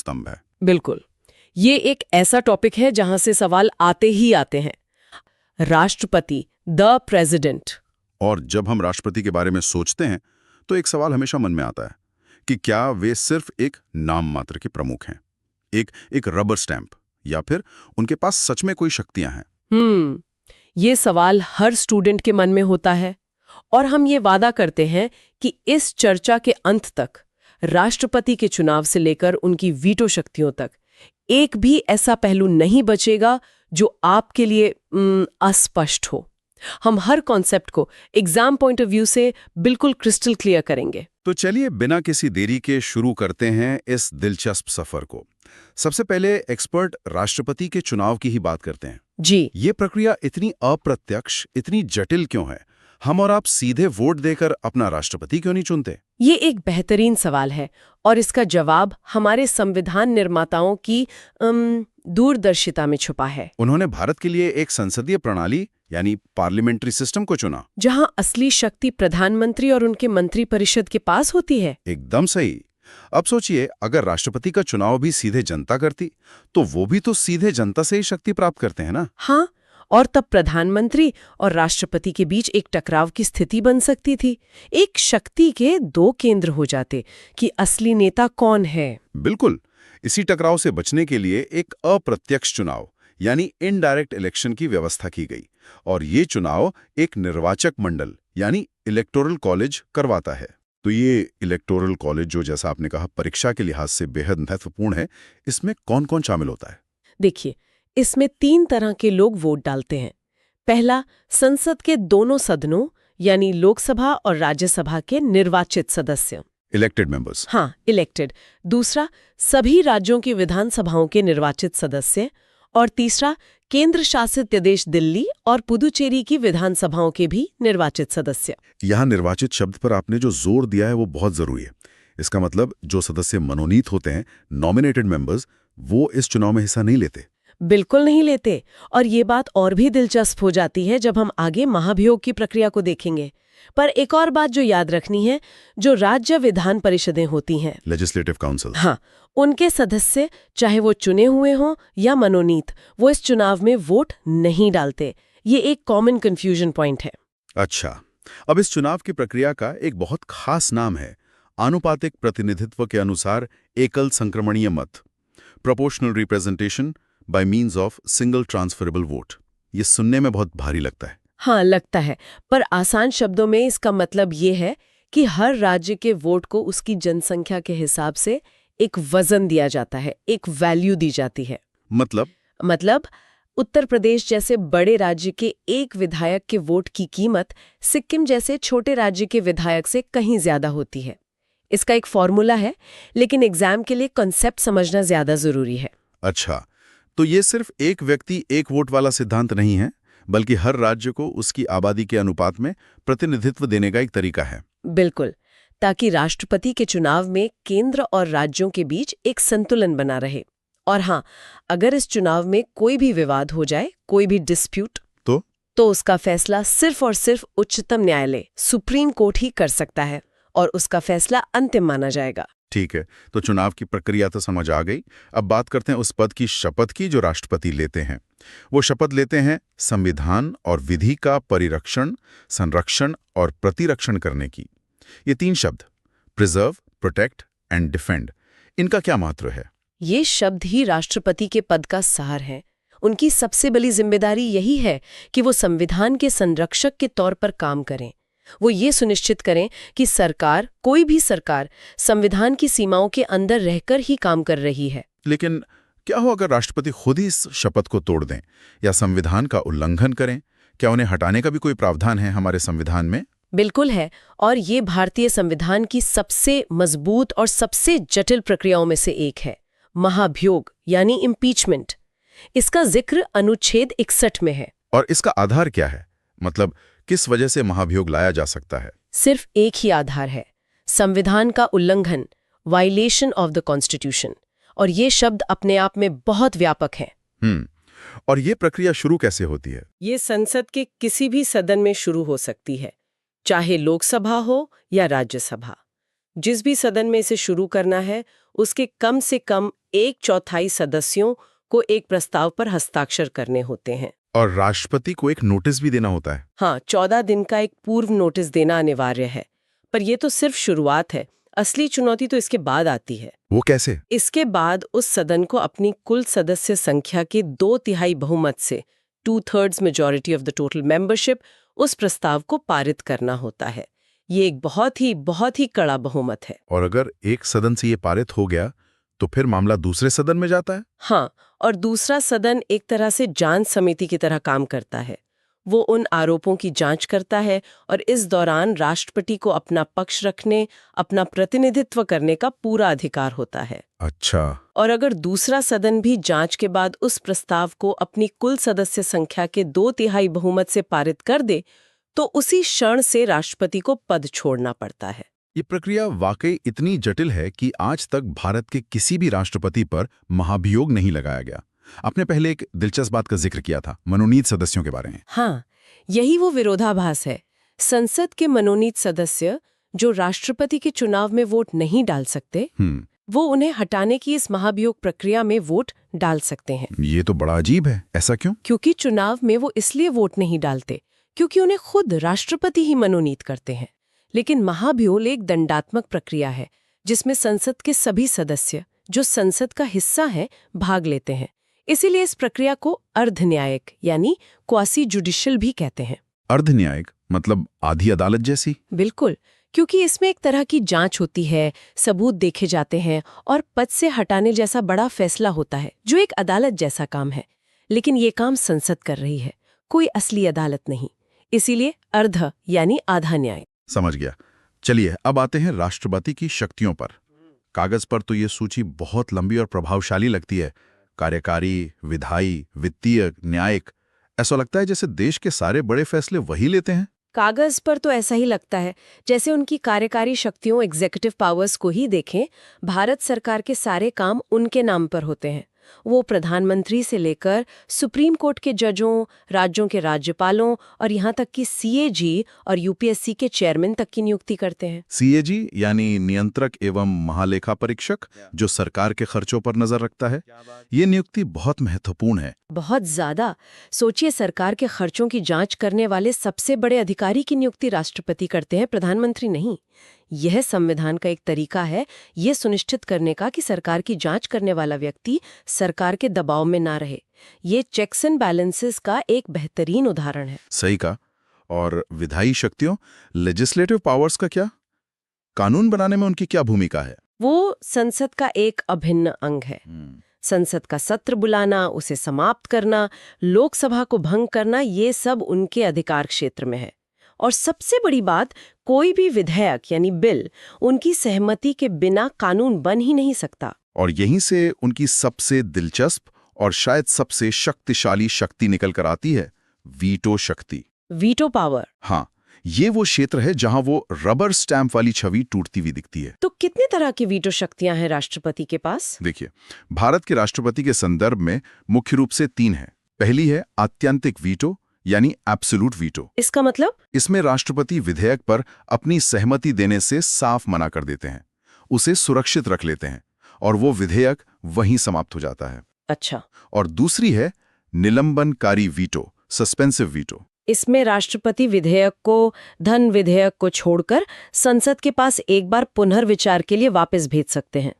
स्तंभ है। बिल्कुल। ये एक ऐसा टॉपिक है जहां से सवाल आते ही आते हैं। राष्ट्रपति, द प्रेसिडेंट। और जब हम राष्ट्रपति के बारे में सोचते हैं तो एक सवाल हमेशा मन में आता है कि क्या वे सिर्फ एक नाम मात्र के प्रमुख हैं, एक रबर स्टैंप, या फिर उनके पास सच में कोई शक्तियां हैं? ये सवाल हर स्टूडेंट के मन में होता है, और हम ये वादा करते हैं कि इस चर्चा के अंत तक राष्ट्रपति के चुनाव से लेकर उनकी वीटो शक्तियों तक एक भी ऐसा पहलू नहीं बचेगा जो आपके लिए अस्पष्ट हो। हम हर कॉन्सेप्ट को एग्जाम पॉइंट ऑफ व्यू से बिल्कुल क्रिस्टल क्लियर करेंगे। तो चलिए बिना किसी देरी के शुरू करते हैं इस दिलचस्प सफर को। सबसे पहले एक्सपर्ट राष्ट्रपति के चुनाव की ही बात करते हैं। जी। ये प्रक्रिया इतनी अप्रत्यक्ष, इतनी जटिल क्यों है? हम और आप सीधे वोट देकर अपना राष्ट्रपति क्यों नहीं चुनते? ये एक बेहतरीन सवाल है, और इसका जवाब हमारे संविधान निर्माताओं की दूरदर्शिता में छुपा है। उन्होंने भारत के लिए एक संसदीय प्रणाली यानी पार्लियामेंट्री सिस्टम को चुना, जहां असली शक्ति प्रधानमंत्री और उनके मंत्री परिषद के पास होती है। एकदम सही। अब सोचिए, अगर राष्ट्रपति का चुनाव भी सीधे जनता करती तो वो भी तो सीधे जनता से ही शक्ति प्राप्त करते हैं ना। हाँ, और तब प्रधानमंत्री और राष्ट्रपति के बीच एक टकराव की स्थिति बन सकती थी। एक शक्ति के दो केंद्र हो जाते कि असली नेता कौन है। बिल्कुल। इसी टकराव से बचने के लिए एक अप्रत्यक्ष चुनाव यानी इनडायरेक्ट इलेक्शन की व्यवस्था की गई, और ये चुनाव एक निर्वाचक मंडल यानी इलेक्टोरल कॉलेज करवाता है। तो ये इलेक्टोरल कॉलेज, जो जैसा आपने कहा परीक्षा के लिहाज से बेहद महत्वपूर्ण है, इसमें कौन कौन शामिल होता है? देखिए, इसमें 3 तरह के लोग वोट डालते हैं। पहला, संसद के दोनों सदनों यानी लोकसभा और राज्यसभा के निर्वाचित सदस्य, इलेक्टेड मेंबर्स। हाँ, इलेक्टेड। दूसरा, सभी राज्यों की विधानसभाओं के निर्वाचित सदस्य। और तीसरा, केंद्र शासित प्रदेश दिल्ली और पुदुचेरी की विधानसभाओं के भी निर्वाचित सदस्य। यहाँ निर्वाचित शब्द पर आपने जो जोर दिया है वो बहुत जरूरी है। इसका मतलब जो सदस्य मनोनीत होते हैं, नॉमिनेटेड मेंबर्स, वो इस चुनाव में हिस्सा नहीं लेते। बिल्कुल नहीं लेते। और ये बात और भी दिलचस्प हो जाती है जब हम आगे महाभियोग की प्रक्रिया को देखेंगे। पर एक और बात जो याद रखनी है, जो राज्य विधान परिषदें होती हैं, लेजिस्लेटिव काउंसिल, हाँ, उनके सदस्य, चाहे वो चुने हुए हों या मनोनीत, वो इस चुनाव में वोट नहीं डालते। ये एक कॉमन कंफ्यूजन पॉइंट है। अच्छा, अब इस चुनाव की प्रक्रिया का एक बहुत खास नाम है आनुपातिक प्रतिनिधित्व के अनुसार एकल संक्रमणीय मत, proportional representation bye means of single transferable vote. ये सुनने में बहुत भारी लगता है। हाँ, लगता है, पर आसान शब्दों में इसका मतलब ये है कि हर राज्य के वोट को उसकी जनसंख्या के हिसाब से एक वजन दिया जाता है, एक वैल्यू दी जाती है। मतलब उत्तर प्रदेश जैसे बड़े राज्य के एक विधायक के वोट की कीमत सिक्किम जैसे छोटे राज्य के विधायक से कहीं ज्यादा होती है। इसका एक फॉर्मूला है, लेकिन एग्जाम के लिए कॉन्सेप्ट समझना ज्यादा जरूरी है। अच्छा, तो ये सिर्फ एक व्यक्ति एक वोट वाला सिद्धांत नहीं है, बल्कि हर राज्य को उसकी आबादी के अनुपात में प्रतिनिधित्व देने का एक तरीका है। बिल्कुल, ताकि राष्ट्रपति के चुनाव में केंद्र और राज्यों के बीच एक संतुलन बना रहे। और हाँ, अगर इस चुनाव में कोई भी विवाद हो जाए, कोई भी डिस्प्यूट, तो उसका फैसला सिर्फ और सिर्फ उच्चतम न्यायालय, सुप्रीम कोर्ट ही कर सकता है, और उसका फैसला अंतिम माना जाएगा। ठीक है, तो चुनाव की प्रक्रिया तो समझ आ गई। अब बात करते हैं उस पद की, शपथ की, जो राष्ट्रपति लेते हैं। वो शपथ लेते हैं संविधान और विधि का परिरक्षण, संरक्षण और प्रतिरक्षण करने की। ये 3 शब्द, प्रिजर्व, प्रोटेक्ट एंड डिफेंड, इनका क्या महत्व है? ये शब्द ही राष्ट्रपति के पद का सार है। उनकी सबसे बड़ी जिम्मेदारी यही है कि वो संविधान के संरक्षक के तौर पर काम करें। वो ये सुनिश्चित करें कि सरकार, कोई भी सरकार, संविधान की सीमाओं के अंदर रहकर ही काम कर रही है। लेकिन क्या हो अगर राष्ट्रपति खुद ही इस शपथ को तोड़ दें या संविधान का उल्लंघन करें? क्या उन्हें हटाने का भी कोई प्रावधान है हमारे संविधान में? बिल्कुल है, और ये भारतीय संविधान की सबसे मजबूत और सबसे जटिल प्रक्रियाओं में से एक है, महाभियोग यानी इम्पीचमेंट। इसका जिक्र अनुच्छेद 61 में है। और इसका आधार क्या है? मतलब किस वजह से महाभियोग लाया जा सकता है? सिर्फ एक ही आधार है, संविधान का उल्लंघन, वायलेशन ऑफ द कॉन्स्टिट्यूशन। और ये शब्द अपने आप में बहुत व्यापक है। और ये प्रक्रिया शुरू कैसे होती है? ये संसद के किसी भी सदन में शुरू हो सकती है, चाहे लोकसभा हो या राज्यसभा। जिस भी सदन में इसे शुरू करना है उसके कम से कम 1/4 सदस्यों को एक प्रस्ताव पर हस्ताक्षर करने होते हैं। और राष्ट्रपति को एक नोटिस भी देना होता है। हाँ, 14 दिन का एक पूर्व नोटिस देना अनिवार्य है। पर ये तो सिर्फ शुरुआत है, असली चुनौती तो इसके बाद आती है। वो कैसे? इसके बाद उस सदन को अपनी कुल सदस्य संख्या के 2/3 बहुमत से 2/3 majority of the total membership उस प्रस्ताव को पारित करना होता है। ये एक बहुत ही कड़ा बहुमत है। और अगर एक सदन से ये पारित हो गया तो फिर मामला दूसरे सदन में जाता है? हाँ, और दूसरा सदन एक तरह से जांच समिति की तरह काम करता है। वो उन आरोपों की जांच करता है और इस दौरान राष्ट्रपति को अपना पक्ष रखने, अपना प्रतिनिधित्व करने का पूरा अधिकार होता है। अच्छा। और अगर दूसरा सदन भी जांच के बाद उस प्रस्ताव को अपनी कुल सदस्य संख्या के 2/3 बहुमत से पारित कर दे तो उसी क्षण से राष्ट्रपति को पद छोड़ना पड़ता है। ये प्रक्रिया वाकई इतनी जटिल है कि आज तक भारत के किसी भी राष्ट्रपति पर महाभियोग नहीं लगाया गया। आपने पहले एक दिलचस्प बात का जिक्र किया था, मनोनीत सदस्यों के बारे में। हाँ, यही वो विरोधाभास है। संसद के मनोनीत सदस्य जो राष्ट्रपति के चुनाव में वोट नहीं डाल सकते, वो उन्हें हटाने की इस महाभियोग प्रक्रिया में वोट डाल सकते हैं। ये तो बड़ा अजीब है, ऐसा क्यों? क्योंकि चुनाव में वो इसलिए वोट नहीं डालते क्योंकि उन्हें खुद राष्ट्रपति ही मनोनीत करते हैं। लेकिन महाभियोग एक दंडात्मक प्रक्रिया है जिसमें संसद के सभी सदस्य जो संसद का हिस्सा हैं भाग लेते हैं। इसीलिए इस प्रक्रिया को अर्धन्यायिक यानी क्वासी जुडिशियल भी कहते हैं। अर्धन्यायिक मतलब आधी अदालत जैसी? बिल्कुल, क्योंकि इसमें एक तरह की जांच होती है, सबूत देखे जाते हैं और पद से हटाने जैसा बड़ा फैसला होता है जो एक अदालत जैसा काम है। लेकिन ये काम संसद कर रही है, कोई असली अदालत नहीं। इसीलिए अर्ध यानी आधा न्याय। समझ गया। चलिए अब आते हैं राष्ट्रपति की शक्तियों पर। कागज पर तो ये सूची बहुत लंबी और प्रभावशाली लगती है। कार्यकारी, विधायी, वित्तीय, न्यायिक। ऐसा लगता है जैसे देश के सारे बड़े फैसले वही लेते हैं। कागज पर तो ऐसा ही लगता है, जैसे उनकी कार्यकारी शक्तियों एग्जीक्यूटिव पावर्स को ही देखें, भारत सरकार के सारे काम उनके नाम पर होते हैं। वो प्रधानमंत्री से लेकर सुप्रीम कोर्ट के जजों, राज्यों के राज्यपालों और यहाँ तक कि सीएजी और यूपीएससी के चेयरमैन तक की नियुक्ति करते हैं। सीएजी यानी नियंत्रक एवं महालेखा परीक्षक, जो सरकार के खर्चों पर नजर रखता है। ये नियुक्ति बहुत महत्वपूर्ण है। बहुत ज्यादा। सोचिए, सरकार के खर्चों की जांच करने वाले सबसे बड़े अधिकारी की नियुक्ति राष्ट्रपति करते हैं, प्रधानमंत्री नहीं। यह संविधान का एक तरीका है ये सुनिश्चित करने का कि सरकार की जांच करने वाला व्यक्ति सरकार के दबाव में ना रहे। ये चेक्स एंड बैलेंसेस का एक बेहतरीन उदाहरण है। सही कहा। और विधायी शक्तियों, लेजिस्लेटिव पावर्स का क्या? कानून बनाने में उनकी क्या भूमिका है? वो संसद का एक अभिन्न अंग है। संसद का सत्र बुलाना, उसे समाप्त करना, लोकसभा को भंग करना, ये सब उनके अधिकार क्षेत्र में है। और सबसे बड़ी बात, कोई भी विधेयक यानी बिल उनकी सहमति के बिना कानून बन ही नहीं सकता। और यहीं से उनकी सबसे दिलचस्प और शायद सबसे शक्तिशाली शक्ति निकल कर आती है, वीटो शक्ति। Veto power. हाँ, ये वो क्षेत्र है जहां वो रबर स्टैंप वाली छवि टूटती हुई दिखती है। तो कितने तरह की वीटो शक्तियां हैं राष्ट्रपति के पास? देखिए, भारत के राष्ट्रपति के संदर्भ में मुख्य रूप से 3 है। पहली है आत्यंतिक वीटो यानी एब्सोल्यूट वीटो। इसका मतलब? इसमें राष्ट्रपति विधेयक पर अपनी सहमति देने से साफ मना कर देते हैं, उसे सुरक्षित रख लेते हैं और वो विधेयक वहीं समाप्त हो जाता है। अच्छा। और दूसरी है निलंबनकारी वीटो, सस्पेंसिव वीटो। इसमें राष्ट्रपति विधेयक को, धन विधेयक को छोड़कर संसद के पास एक बार पुनर्विचार के लिए वापस भेज सकते हैं।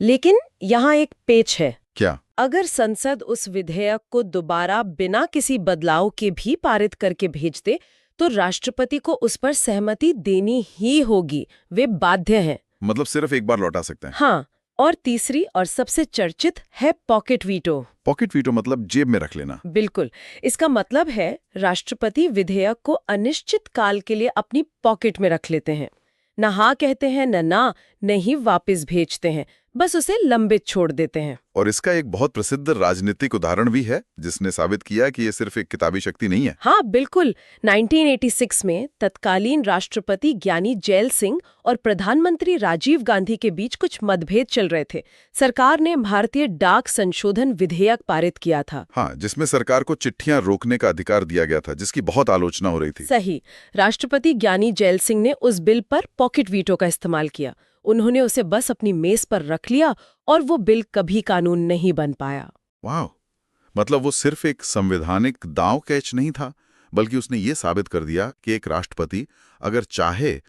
लेकिन यहाँ एक पेच है। क्या? अगर संसद उस विधेयक को दोबारा बिना किसी बदलाव के भी पारित करके भेज दे तो राष्ट्रपति को उस पर सहमति देनी ही होगी। वे बाध्य हैं। मतलब सिर्फ एक बार लौटा सकते हैं? हाँ। और तीसरी और सबसे चर्चित है पॉकेट वीटो। पॉकेट वीटो मतलब जेब में रख लेना। बिल्कुल। इसका मतलब है राष्ट्रपति विधेयक को अनिश्चित काल के लिए अपनी पॉकेट में रख लेते हैं। न हाँ कहते हैं, न नहीं वापस भेजते हैं, बस उसे लंबित छोड़ देते हैं। और इसका एक बहुत प्रसिद्ध राजनीतिक उदाहरण भी है जिसने साबित किया कि ये सिर्फ एक किताबी शक्ति नहीं है। हाँ बिल्कुल। 1986 में तत्कालीन राष्ट्रपति ज्ञानी जैल सिंह और प्रधानमंत्री राजीव गांधी के बीच कुछ मतभेद चल रहे थे। सरकार ने भारतीय डाक संशोधन विधेयक पारित किया था। हाँ, जिसमें सरकार को चिट्ठियां रोकने का अधिकार दिया गया था, जिसकी बहुत आलोचना हो रही थी। सही। राष्ट्रपति ज्ञानी जैल सिंह ने उस बिल पर पॉकेट वीटो का इस्तेमाल किया। उन्होंने उसे बस अपनी मेज पर रख लिया और वो बिल कभी कानून नहीं बन पाया। वाह, मतलब वो सिर्फ एक संवैधानिक दांव कैच नहीं था, बल्कि उसने ये साबित कर दिया कि एक राष्ट्रपति अगर चाहे